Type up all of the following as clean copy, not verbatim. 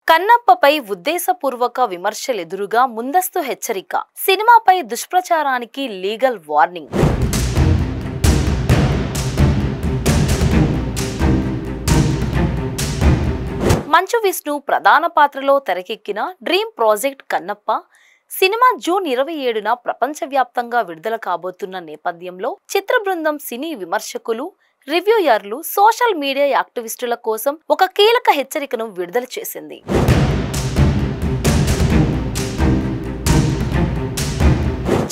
కన్నప్పపై ఉద్దేశపూర్వక విమర్శలెదురుగా ముందస్తు హెచ్చరిక. సినిమాపై దుష్ప్రచారానికి లీగల్ వార్నింగ్. మంచు విష్ణు ప్రధాన పాత్రలో తెరకెక్కిన dream project Kannappa cinema June 27న ప్రపంచవ్యాప్తంగా విడుదల కాబోతున్న నేపథ్యంలో చిత్ర బృందం సినీ విమర్శకులు, రివ్యూయర్లు, సోషల్ మీడియా యాక్టివిస్టుల కోసం ఒక కీలక హెచ్చరికను విడుదల చేసింది.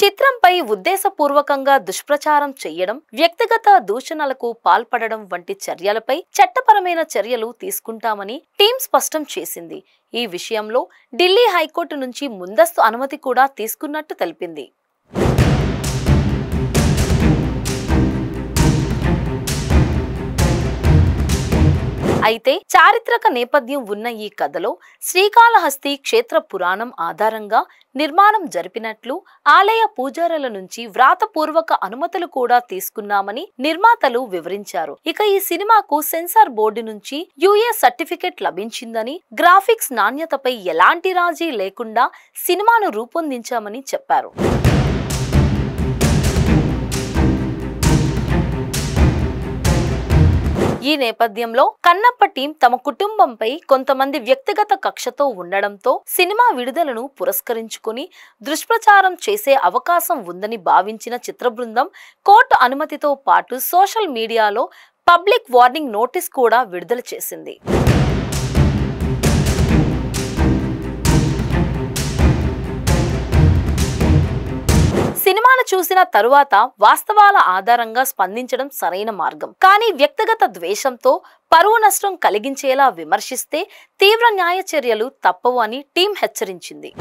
చిత్రంపై ఉద్దేశపూర్వకంగా దుష్ప్రచారం చేయడం, వ్యక్తిగత దూషణలకు పాల్పడడం వంటి చర్యలపై చట్టపరమైన చర్యలు తీసుకుంటామని టీం స్పష్టం చేసింది. ఈ విషయంలో ఢిల్లీ హైకోర్టు నుంచి ముందస్తు అనుమతి కూడా తీసుకున్నట్టు తెలిపింది. అయితే చారిత్రక నేపథ్యం ఉన్న ఈ కథలో శ్రీకాళహస్తి క్షేత్ర పురాణం ఆధారంగా నిర్మాణం జరిపినట్లు, ఆలయ పూజారుల నుంచి వ్రాతపూర్వక అనుమతులు కూడా తీసుకున్నామని నిర్మాతలు వివరించారు. ఇక ఈ సినిమాకు సెన్సార్ బోర్డు నుంచి యుఏ సర్టిఫికెట్ లభించిందని, గ్రాఫిక్స్ నాణ్యతపై ఎలాంటి రాజీ లేకుండా సినిమాను రూపొందించామని చెప్పారు. ఈ నేపథ్యంలో కన్నప్ప టీం తమ కుటుంబంపై కొంతమంది వ్యక్తిగత కక్షతో ఉండడంతో సినిమా విడుదలను పురస్కరించుకుని దుష్ప్రచారం చేసే అవకాశం ఉందని భావించిన చిత్ర బృందం కోర్టు అనుమతితో పాటు సోషల్ మీడియాలో పబ్లిక్ వార్నింగ్ నోటీస్ కూడా విడుదల చేసింది. సినిమాను చూసిన తరువాత వాస్తవాల ఆధారంగా స్పందించడం సరైన మార్గం. కానీ వ్యక్తిగత ద్వేషంతో పరువు నష్టం కలిగించేలా విమర్శిస్తే తీవ్ర న్యాయ చర్యలు తప్పవు అని టీం హెచ్చరించింది.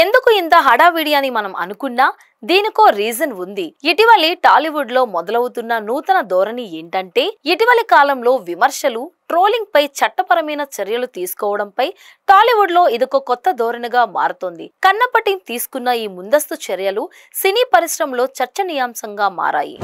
ఎందుకు ఇంత హడావిడి అని మనం అనుకున్నా దీనికో రీజన్ ఉంది. ఇటీవలి టాలీవుడ్ లో మొదలవుతున్న నూతన ధోరణి ఏంటంటే, ఇటీవలి కాలంలో విమర్శలు, ట్రోలింగ్ పై చట్టపరమైన చర్యలు తీసుకోవడంపై టాలీవుడ్ లో ఇదొక కొత్త ధోరణిగా మారుతోంది. కన్నప్ప టీం తీసుకున్న ఈ ముందస్తు చర్యలు సినీ పరిశ్రమలో చర్చనీయాంశంగా మారాయి.